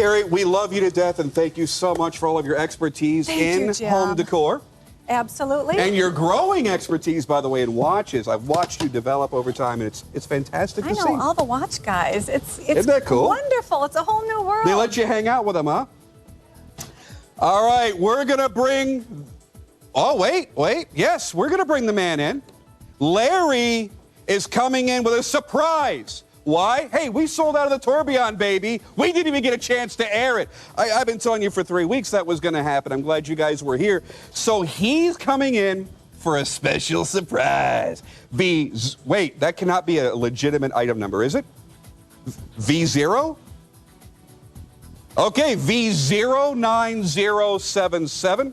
Terry, we love you to death, and thank you so much for all of your expertise in home decor. Absolutely. And your growing expertise, by the way, in watches. I've watched you develop over time, and it's fantastic to see. I know all the watch guys. It's Isn't that cool? Wonderful. It's a whole new world. They let you hang out with them, huh? All right, we're going to bring... Oh, wait. Yes, we're going to bring the man in. Larry is coming in with a surprise. Why? Hey, we sold out of the tourbillon, baby. We didn't even get a chance to air it. I've been telling you for 3 weeks that was going to happen. I'm glad you guys were here. So he's coming in for a special surprise. Wait, that cannot be a legitimate item number, is it? V0? Okay, V09077.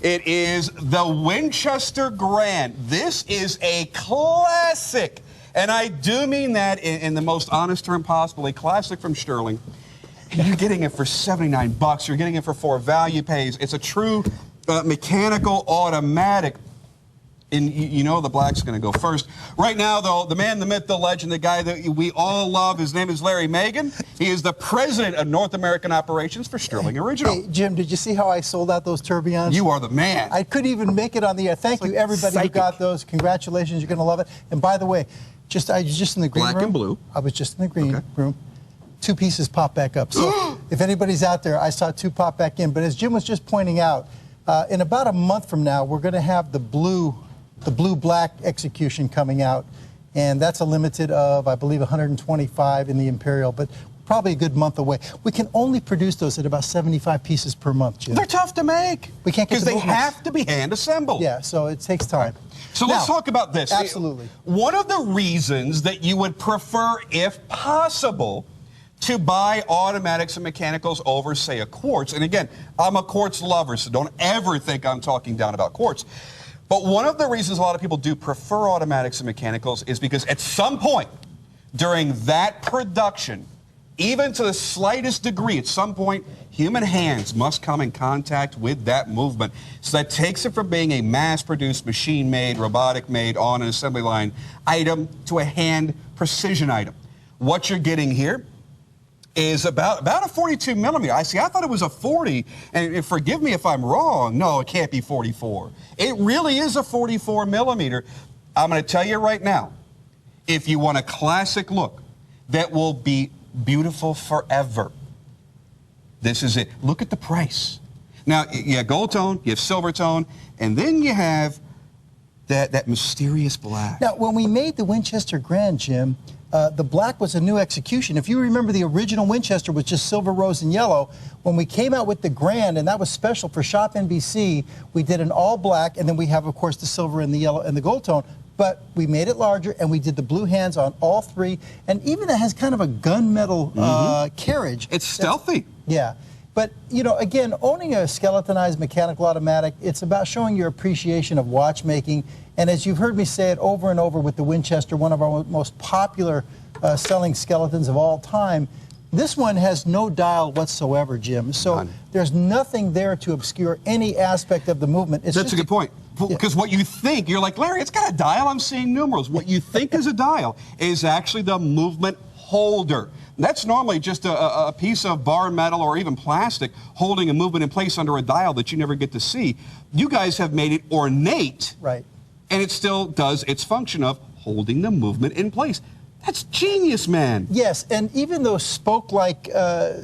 It is the Winchester Grand. This is a classic. And I do mean that in the most honest term possible, a classic from Stuhrling. You're getting it for $79. You're getting it for 4 value pays. It's a true mechanical automatic. And you know the black's going to go first. Right now, though, the man, the myth, the legend, the guy that we all love, his name is Larry Magen. He is the president of North American operations for Stuhrling Original. Hey, Jim, did you see how I sold out those tourbillons? You are the man. I couldn't even make it on the air. Thank you, everybody who got those. Congratulations. You're going to love it. And by the way, I was just in the green room. Black and blue. I was just in the green room. 2 pieces pop back up. So if anybody's out there, I saw 2 pop back in. But as Jim was just pointing out, in about a month from now, we're going to have the blue-black execution coming out. And that's a limited of, I believe, 125 in the Imperial, but probably a good month away. We can only produce those at about 75 pieces per month, Jim. They're tough to make. We can't get because they have to be hand-assembled. Yeah, so it takes time. So let's talk about this. Absolutely. One of the reasons that you would prefer, if possible, to buy automatics and mechanicals over, say, a quartz. And again, I'm a quartz lover, so don't ever think I'm talking down about quartz. But one of the reasons a lot of people do prefer automatics and mechanicals is because at some point during that production, even to the slightest degree, at some point, human hands must come in contact with that movement. So that takes it from being a mass-produced, machine-made, robotic-made, on an assembly line item to a hand precision item. What you're getting here is about a 42 millimeter. I thought it was a 40, and forgive me if I'm wrong. No, it can't be 44. It really is a 44 millimeter. I'm going to tell you right now, if you want a classic look that will be beautiful forever, this is it. Look at the price. Now, you have gold tone, you have silver tone, and then you have that mysterious black. Now, when we made the Winchester Grand, Jim, the black was a new execution. If you remember, the original Winchester was just silver, rose, and yellow. When we came out with the Grand, and that was special for ShopNBC, we did an all black, and then we have, of course, the silver and the yellow and the gold tone. But we made it larger, and we did the blue hands on all 3, and even it has kind of a gunmetal carriage. It's stealthy. Yeah. But, you know, again, owning a skeletonized mechanical automatic, it's about showing your appreciation of watchmaking. And as you've heard me say it over and over with the Winchester, one of our most popular selling skeletons of all time, this one has no dial whatsoever, Jim. So there's nothing there to obscure any aspect of the movement. It's That's a good point. Because what you think, you're like, Larry, it's got a dial, I'm seeing numerals. What you think is a dial is actually the movement holder. That's normally just a piece of bar metal or even plastic holding a movement in place under a dial that you never get to see. You guys have made it ornate. Right. And it still does its function of holding the movement in place. That's genius, man. Yes, and even those spoke-like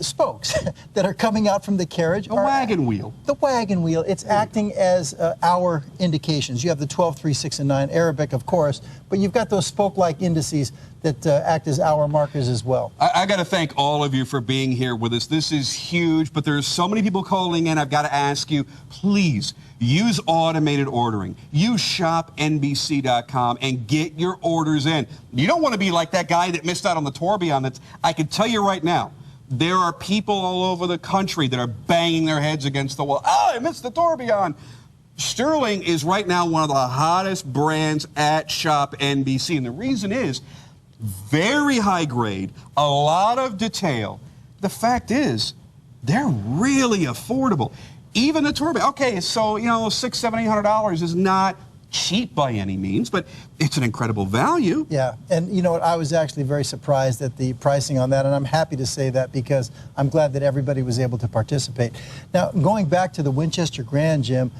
spokes that are coming out from the carriage. A wagon wheel. The wagon wheel. It's acting as hour indications. You have the 12, 3, 6, and 9, Arabic, of course, but you've got those spoke-like indices that act as hour markers as well. I got to thank all of you for being here with us. This is huge, but there's so many people calling in. I've got to ask you, please, use automated ordering. Use ShopNBC.com and get your orders in. You don't want to be like that guy that missed out on the tourbillon. I can tell you right now, there are people all over the country that are banging their heads against the wall. Oh, I missed the tourbillon. Stuhrling is right now one of the hottest brands at ShopNBC, and the reason is very high grade, a lot of detail. The fact is, they're really affordable. Even the tourbillon. Okay, so, you know, $600, $700 is not cheap by any means, but it's an incredible value. Yeah, and you know what, I was actually very surprised at the pricing on that, and I'm happy to say that because I'm glad that everybody was able to participate. Now, going back to the Winchester Grand, Jim,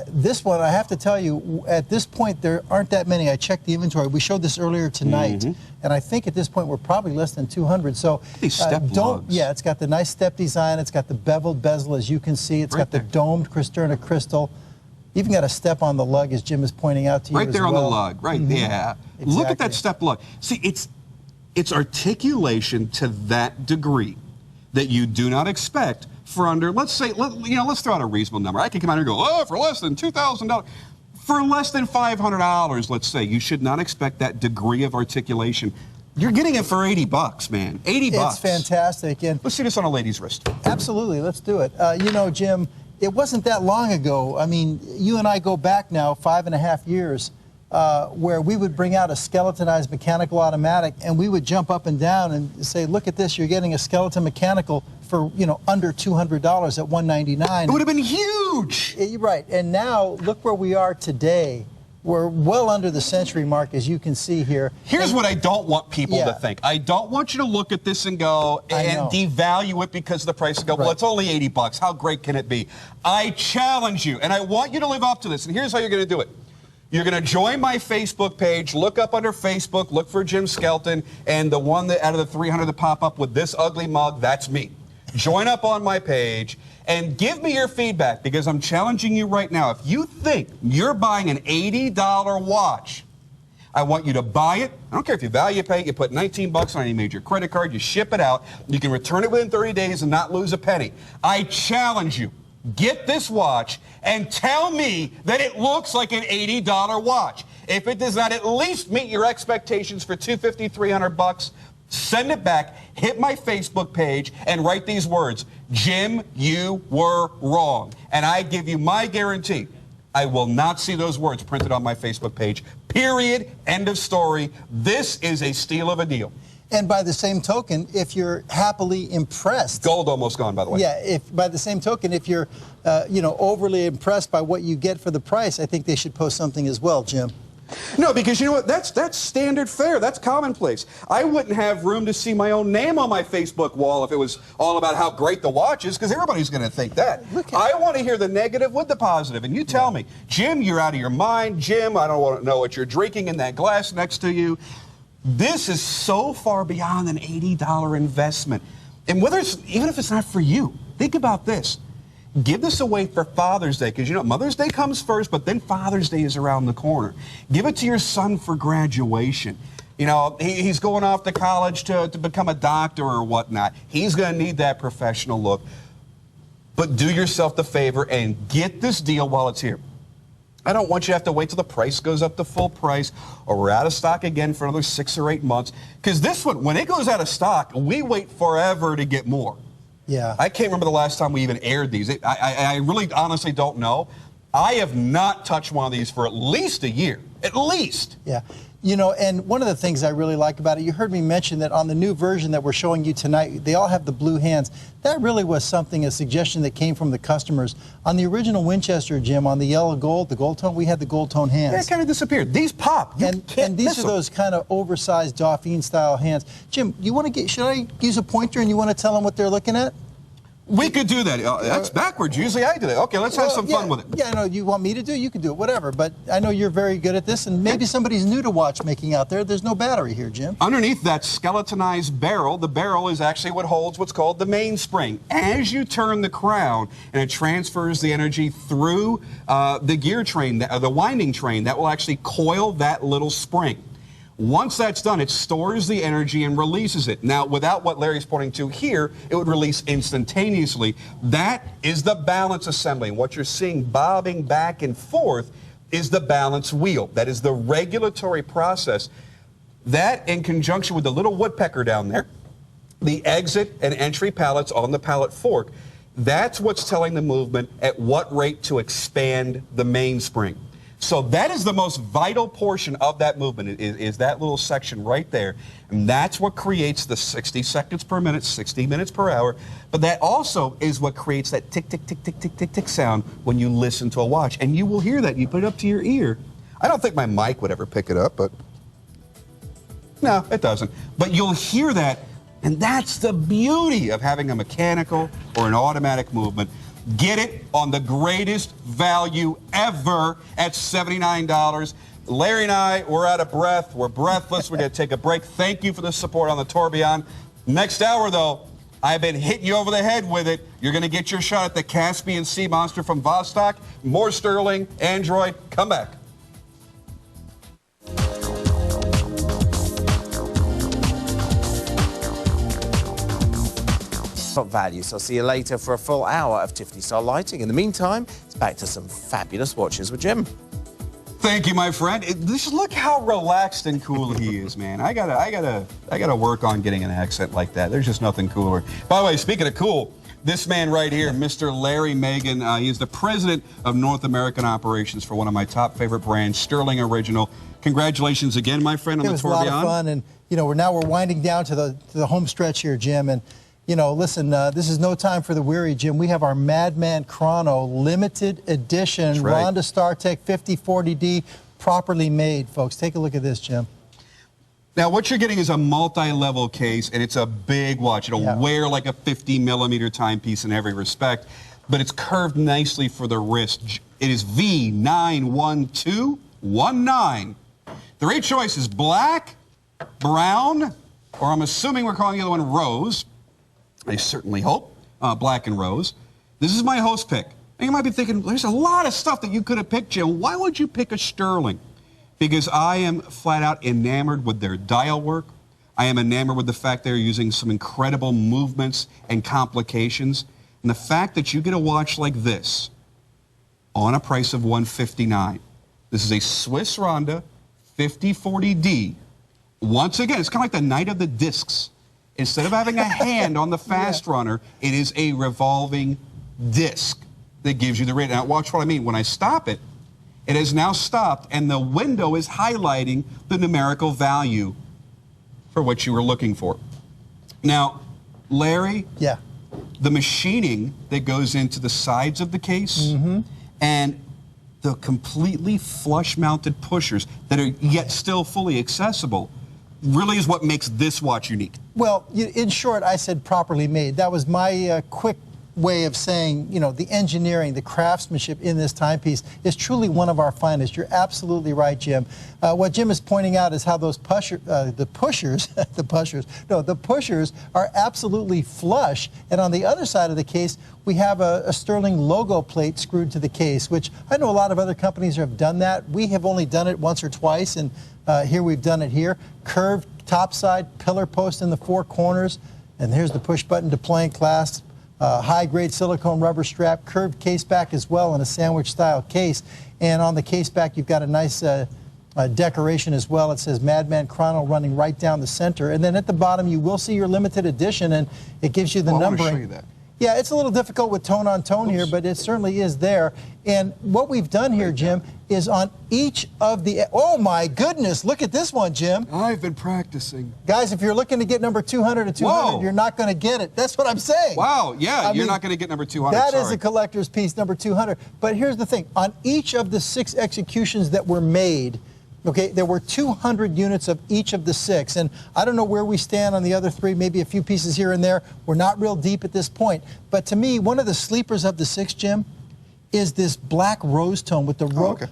this one, I have to tell you, at this point, there aren't that many. I checked the inventory. We showed this earlier tonight, and I think at this point, we're probably less than 200. So these step lugs. Yeah, it's got the nice step design. It's got the beveled bezel, as you can see. It's got the domed Cristerna crystal. Even got a step on the lug, as Jim is pointing out to you. Right there on the lug, right? Yeah. Exactly. Look at that step lug. See, it's articulation to that degree that you do not expect for under, let's say, let's throw out a reasonable number. I can come out here and go, oh, for less than $2,000. For less than $500, let's say, you should not expect that degree of articulation. You're getting it for 80 bucks, man. 80 bucks. It's fantastic. And let's see this on a lady's wrist. absolutely, let's do it. You know, Jim, it wasn't that long ago. I mean, you and I go back now 5.5 years where we would bring out a skeletonized mechanical automatic and we would jump up and down and say, look at this, you're getting a skeleton mechanical for, you know, under $200 at $199. It would have been huge. Right, and now look where we are today. We're well under the century mark, as you can see here. Here's what I don't want people to think. I don't want you to look at this and go and devalue it because of the price and go, well, it's only 80 bucks. How great can it be? I challenge you, and I want you to live up to this, and here's how you're going to do it. You're going to join my Facebook page, look up under Facebook, look for Jim Skelton, and the one that out of the 300 that pop up with this ugly mug, that's me. Join up on my page and give me your feedback because I'm challenging you right now. If you think you're buying an $80 watch, I want you to buy it. I don't care if you value pay, you put 19 bucks on any major credit card, you ship it out, you can return it within 30 days and not lose a penny. I challenge you. Get this watch and tell me that it looks like an $80 watch. If it does not at least meet your expectations for $250, $300, send it back, hit my Facebook page, and write these words, Jim, you were wrong. And I give you my guarantee, I will not see those words printed on my Facebook page. Period. End of story. This is a steal of a deal. And by the same token, if you're happily impressed. Gold almost gone, by the way. Yeah, if by the same token, if you're, overly impressed by what you get for the price, I think they should post something as well, Jim. No, because you know what? That's standard fare. That's commonplace. I wouldn't have room to see my own name on my Facebook wall if it was all about how great the watch is, because everybody's going to think that. I want to hear the negative with the positive. And you tell me, Jim, you're out of your mind. Jim, I don't want to know what you're drinking in that glass next to you. This is so far beyond an $80 investment. And even if it's not for you, think about this. Give this away for Father's Day, because you know Mother's Day comes first, but then Father's Day is around the corner. Give it to your son for graduation. You know, he's going off to college to become a doctor or whatnot. He's going to need that professional look. But do yourself the favor and get this deal while it's here. I don't want you to have to wait till the price goes up to full price or we're out of stock again for another 6 or 8 months. Because this one, when it goes out of stock, we wait forever to get more. Yeah. I can't remember the last time we even aired these. I really honestly don't know. I have not touched one of these for at least a year. At least. Yeah. You know, and one of the things I really like about it, you heard me mention that on the new version that we're showing you tonight, they all have the blue hands. That really was something, a suggestion that came from the customers. On the original Winchester, Jim, on the yellow gold, the gold tone, we had the gold tone hands. Yeah, it kind of disappeared. These pop. And these are those kind of oversized Dauphine style hands. Jim, you want to should I use a pointer and you want to tell them what they're looking at? We could do that. That's backwards. Usually I do that. Okay, let's have some fun with it. Yeah, I know you want me to do it, you can do it, whatever. But I know you're very good at this, and maybe somebody's new to watchmaking out there. There's no battery here, Jim. Underneath that skeletonized barrel, the barrel is actually what holds what's called the mainspring. As you turn the crown, and it transfers the energy through the gear train, the winding train, that will actually coil that little spring. Once that's done, it stores the energy and releases it. Now, without what Larry's pointing to here, it would release instantaneously. That is the balance assembly. And what you're seeing bobbing back and forth is the balance wheel. That is the regulatory process. That, in conjunction with the little woodpecker down there, the exit and entry pallets on the pallet fork, that's what's telling the movement at what rate to expand the mainspring. So that is the most vital portion of that movement, is that little section right there. And that's what creates the 60 seconds per minute, 60 minutes per hour. But that also is what creates that tick, tick, tick, tick, tick, tick, tick sound when you listen to a watch. And you will hear that. You put it up to your ear. I don't think my mic would ever pick it up, but no, it doesn't. But you'll hear that, and that's the beauty of having a mechanical or an automatic movement. Get it on the greatest value ever at $79. Larry and I, we're out of breath. We're breathless. We're going to take a break. Thank you for the support on the Tourbillon. Next hour, though, I've been hitting you over the head with it. You're going to get your shot at the Caspian Sea Monster from Vostok. More Stuhrling, Android. Come back. Top value. So I'll see you later for a full hour of Tiffany style lighting. In the meantime, it's back to some fabulous watches with Jim. Thank you, my friend. Just look how relaxed and cool he is, man. I gotta work on getting an accent like that. There's just nothing cooler. By the way, speaking of cool, this man right here, Mr. Larry Magen, he is the president of North American operations for one of my top favorite brands, Stuhrling Original. Congratulations again, my friend, on the Tourbillon. It was a lot of fun, and we're winding down to the home stretch here, Jim. And listen, this is no time for the weary, Jim. We have our Madman Chrono limited edition right. Ronda StarTech 5040D, properly made, folks. Take a look at this, Jim. Now, what you're getting is a multi-level case, and it's a big watch. It'll wear like a 50-millimeter timepiece in every respect, but it's curved nicely for the wrist. It is V91219. The right choice is black, brown, or I'm assuming we're calling the other one rose. I certainly hope, black and rose. This is my host pick. And you might be thinking, there's a lot of stuff that you could have picked, Jim. Why would you pick a Stuhrling? Because I am flat out enamored with their dial work. I am enamored with the fact they're using some incredible movements and complications. And the fact that you get a watch like this on a price of $159. This is a Swiss Ronda 5040D. Once again, it's kind of like the night of the discs. Instead of having a hand on the fast runner, it is a revolving disc that gives you the rate. Now, watch what I mean. When I stop it, it has now stopped, and the window is highlighting the numerical value for what you were looking for. Now, Larry, the machining that goes into the sides of the case and the completely flush-mounted pushers that are yet still fully accessible really is what makes this watch unique. Well, in short, I said properly made. That was my quick way of saying, the engineering, the craftsmanship in this timepiece is truly one of our finest. You're absolutely right, Jim. What Jim is pointing out is how those the pushers are absolutely flush. And on the other side of the case, we have a Stuhrling logo plate screwed to the case, which I know a lot of other companies have done that. We have only done it once or twice, and here we've done it here. Curved topside pillar post in the four corners, and here's the push button deploying clasp. High-grade silicone rubber strap, curved case back as well in a sandwich-style case. And on the case back, you've got a nice decoration as well. It says Madman Chrono running right down the center. And then at the bottom, you will see your limited edition, and it gives you the numbering. I want to show you that. Yeah, it's a little difficult with tone on tone here, but it certainly is there. And what we've done here, Jim, is on each of the... Oh, my goodness, look at this one, Jim. I've been practicing. Guys, if you're looking to get number 200 to 200, you're not going to get it. That's what I'm saying. Wow, yeah, you're not going to get number 200, That is a collector's piece, number 200. But here's the thing. On each of the 6 executions that were made, okay, there were 200 units of each of the 6. And I don't know where we stand on the other 3, maybe a few pieces here and there. We're not real deep at this point. But to me, one of the sleepers of the 6, Jim, is this black rose tone with the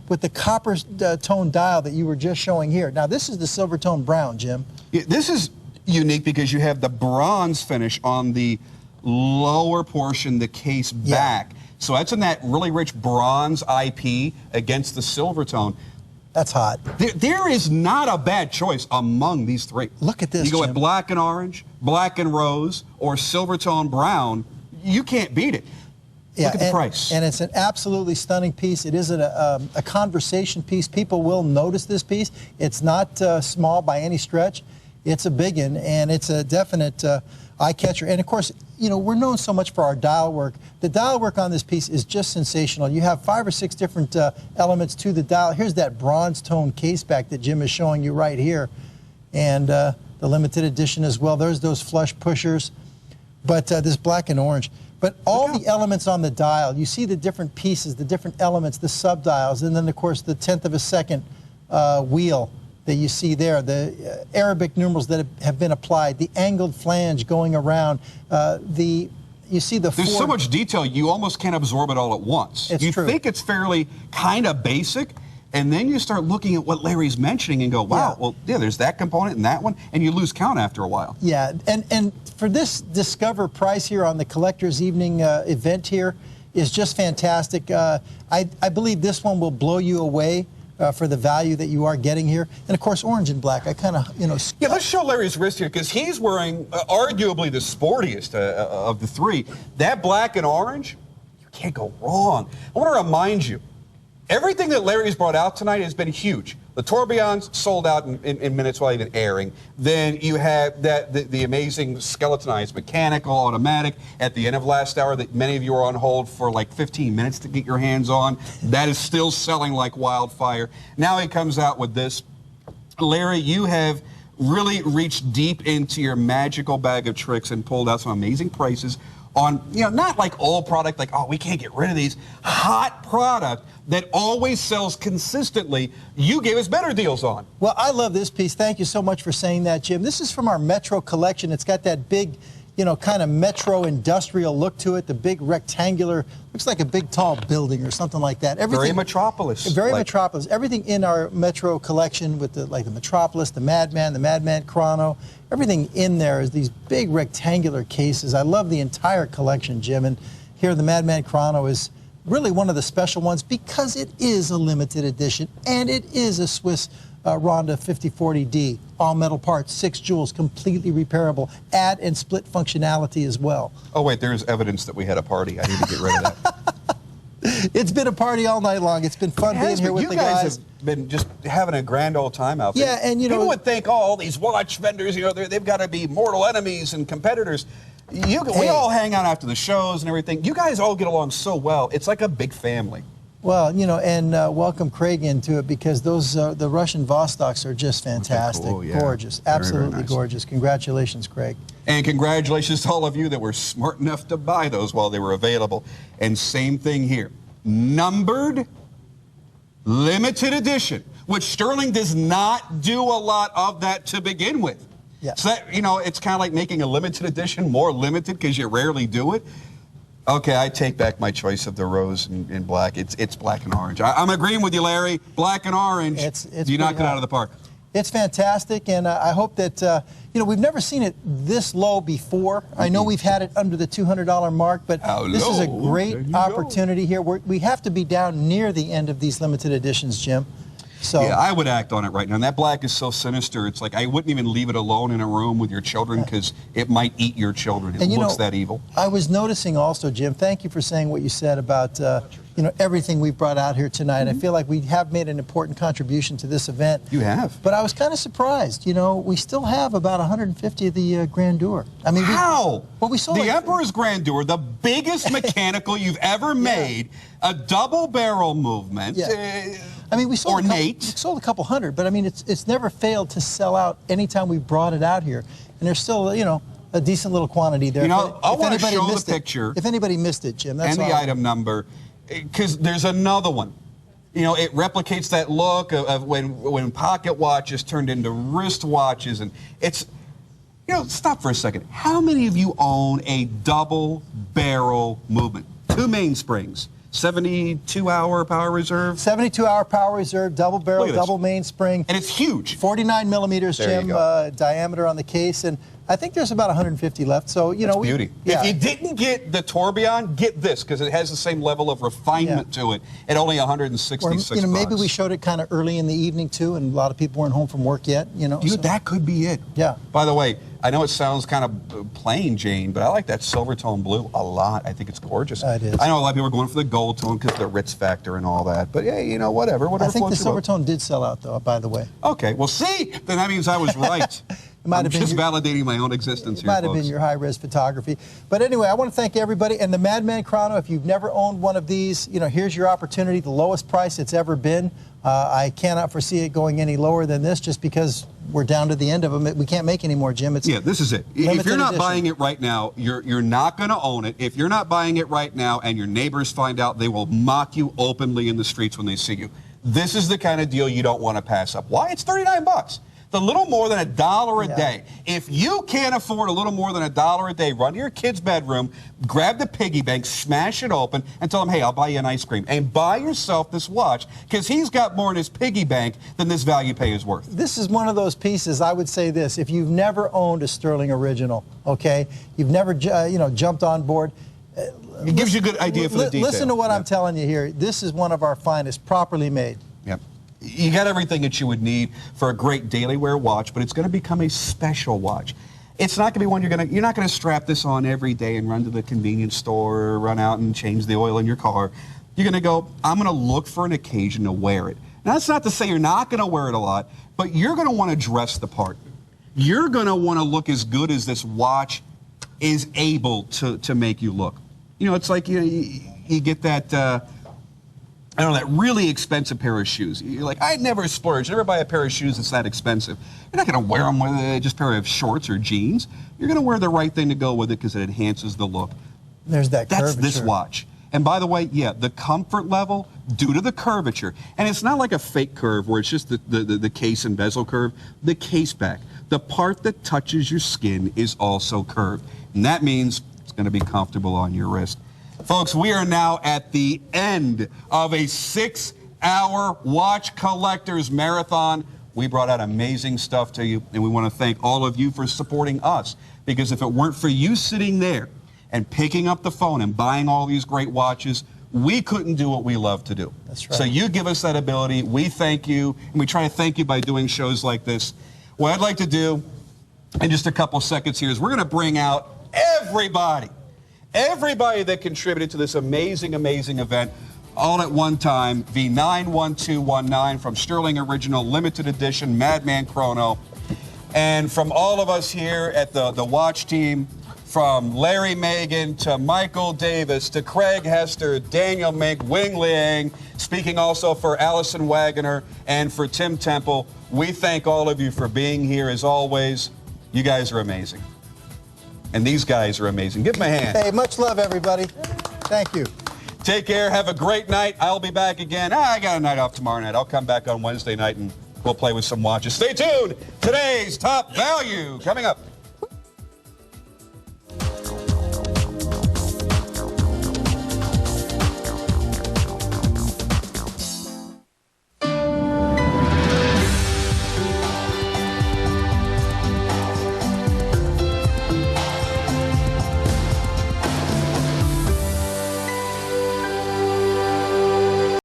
with the copper tone dial that you were just showing here. Now, this is the silver tone brown, Jim. Yeah, this is unique because you have the bronze finish on the lower portion, the case back. So that's in that really rich bronze IP against the silver tone. That's hot. There is not a bad choice among these 3. Look at this, You go Jim. with black and orange, black and rose, or silver tone brown. You can't beat it. Look at the price. And it's an absolutely stunning piece. It is a conversation piece. People will notice this piece. It's not small by any stretch. It's a big one, and it's a definite eye catcher. And of course, we're known so much for our dial work. The dial work on this piece is just sensational. You have 5 or 6 different elements to the dial. Here's that bronze tone case back that Jim is showing you right here. And the limited edition as well. There's those flush pushers. But this black and orange. But all the elements on the dial, you see the different pieces, the different elements, the sub-dials, and then, of course, the 1/10 of a second wheel that you see there, the Arabic numerals that have been applied, the angled flange going around, you see the There's so much detail, you almost can't absorb it all at once. It's you true. think it's fairly kind of basic, and then you start looking at what Larry's mentioning and go, wow, well, yeah, there's that component and that one, and you lose count after a while. Yeah, and for this Discover price here on the Collector's Evening event here is just fantastic. I believe this one will blow you away for the value that you are getting here. And of course, orange and black, I kind of, Yeah, let's show Larry's wrist here, because he's wearing arguably the sportiest of the three. That black and orange, you can't go wrong. I want to remind you, everything that Larry's brought out tonight has been huge. The tourbillons sold out in minutes while even airing. Then you have the amazing skeletonized mechanical automatic at the end of last hour that many of you are on hold for like 15 minutes to get your hands on. That is still selling like wildfire. Now he comes out with this. Larry, you have really reached deep into your magical bag of tricks and pulled out some amazing prices on, not like old product, like, oh, we can't get rid of these. Hot product that always sells consistently. You gave us better deals on. Well, I love this piece. Thank you so much for saying that, Jim. This is from our Metro collection. It's got that big, kind of Metro industrial look to it, the big rectangular, looks like a big tall building or something like that. Very Metropolis. Very Metropolis. Everything in our Metro collection with the Metropolis, the Madman Chrono, everything in there is these big rectangular cases. I love the entire collection, Jim. And here the Madman Chrono is really one of the special ones because it is a limited edition and it is a Swiss Ronda 5040D, all metal parts, 6 jewels, completely repairable, add and split functionality as well. Oh wait, there's evidence that we had a party. I need to get rid of that. It's been a party all night long. It's been fun being here with the guys. You guys have been just having a grand old time out there. Yeah, and people would think, oh, all these watch vendors, they've got to be mortal enemies and competitors. We all hang out after the shows and everything. You guys all get along so well. It's like a big family. Well, and welcome Craig into it because those the Russian Vostoks are just fantastic, cool? Yeah. Gorgeous, Very, absolutely very nice. Gorgeous. Congratulations, Craig. And congratulations to all of you that were smart enough to buy those while they were available. And same thing here. Numbered, limited edition, which Stuhrling does not do a lot of that to begin with. Yeah. So that, it's kind of like making a limited edition more limited because you rarely do it. Okay, I take back my choice of the rose and black. It's black and orange. I'm agreeing with you, Larry. Black and orange. It's you knock it out of the park. It's fantastic, and I hope that, we've never seen it this low before. I know we've had it under the $200 mark, but this is a great opportunity here. We have to be down near the end of these limited editions, Jim. So, yeah, I would act on it right now. And that black is so sinister. It's like I wouldn't even leave it alone in a room with your children because it might eat your children. It looks that evil. I was noticing also, Jim, thank you for saying what you said about everything we've brought out here tonight. I feel like we have made an important contribution to this event. You have. But I was kind of surprised. We still have about 150 of the Grandeur. I mean, how? Well, we sold the Emperor's Grandeur, the biggest mechanical you've ever made, a double barrel movement. Yeah. I mean, we sold a couple hundred, but I mean, it's never failed to sell out anytime we brought it out here. And there's still, a decent little quantity there. I want to show the picture. If anybody missed it, Jim, that's and the item number, because there's another one. It replicates that look of when pocket watches turned into wrist watches, and it's, stop for a second. How many of you own a double barrel movement? 2 mainsprings. 72-hour power reserve? 72-hour power reserve, double barrel, double mainspring. And it's huge. 49 millimeters, Jim, diameter on the case. And I think there's about 150 left. So, It's beauty. Yeah. If you didn't get the tourbillon, get this, because it has the same level of refinement to it at only $166. Or, maybe we showed it kind of early in the evening, too, and a lot of people weren't home from work yet, Dude, that could be it. Yeah. By the way, I know it sounds kind of plain Jane, but I like that silver tone blue a lot. I think it's gorgeous. It is. I know a lot of people are going for the gold tone because of the Ritz factor and all that. But yeah, whatever. I think the silver tone did sell out, though, by the way. Okay, well, see, then that means I was right. I'm just validating my own existence here, It might have been your high-res photography. But anyway, I want to thank everybody. And the Madman Chrono, if you've never owned one of these, here's your opportunity, the lowest price it's ever been. I cannot foresee it going any lower than this just because we're down to the end of them. We can't make any more, Jim. Yeah, this is it. If you're not buying it right now, you're not going to own it. If you're not buying it right now and your neighbors find out, they will mock you openly in the streets when they see you. this is the kind of deal you don't want to pass up. Why? It's 39 bucks. The little more than $1 a day. If you can't afford a little more than $1 a day, run to your kid's bedroom, grab the piggy bank, smash it open, and tell him, hey, I'll buy you an ice cream. And buy yourself this watch, because he's got more in his piggy bank than this value pay is worth. This is one of those pieces, I would say this, if you've never owned a Stuhrling original, okay, you've never jumped on board. It gives you a good idea for the detail. Listen to what I'm telling you here. This is one of our finest, properly made. Yep. You got everything that you would need for a great daily wear watch, but it's going to become a special watch. It's not going to be one you're not going to strap this on every day and run to the convenience store or run out and change the oil in your car. You're going to go, I'm going to look for an occasion to wear it. Now, that's not to say you're not going to wear it a lot, but you're going to want to dress the part. You're going to want to look as good as this watch is able to make you look. You know, it's like you get that... I don't know, that really expensive pair of shoes. You're like, I'd never splurge, never buy a pair of shoes that's that expensive. You're not going to wear them with just a pair of shorts or jeans. You're going to wear the right thing to go with it because it enhances the look. There's that curvature. That's this watch. And by the way, yeah, the comfort level due to the curvature. And it's not like a fake curve where it's just the case and bezel curve. The case back, the part that touches your skin is also curved. And that means it's going to be comfortable on your wrist. Folks, we are now at the end of a 6-hour watch collectors marathon. We brought out amazing stuff to you, and we want to thank all of you for supporting us, because if it weren't for you sitting there and picking up the phone and buying all these great watches, we couldn't do what we love to do. That's right. So you give us that ability. We thank you, and we try to thank you by doing shows like this. What I'd like to do in just a couple seconds here is we're going to bring out everybody that contributed to this amazing, amazing event all at one time. The 91219 from Stuhrling Original Limited Edition Madman Chrono. And from all of us here at the watch team, from Larry Magen to Michael Davis to Craig Hester, Daniel Mink, Wing Liang, speaking also for Allison Wagoner and for Tim Temple, we thank all of you for being here as always. You guys are amazing. And these guys are amazing. Give them a hand. Hey, much love, everybody. Thank you. Take care. Have a great night. I'll be back again. I got a night off tomorrow night. I'll come back on Wednesday night and we'll play with some watches. Stay tuned. Today's Top Value coming up.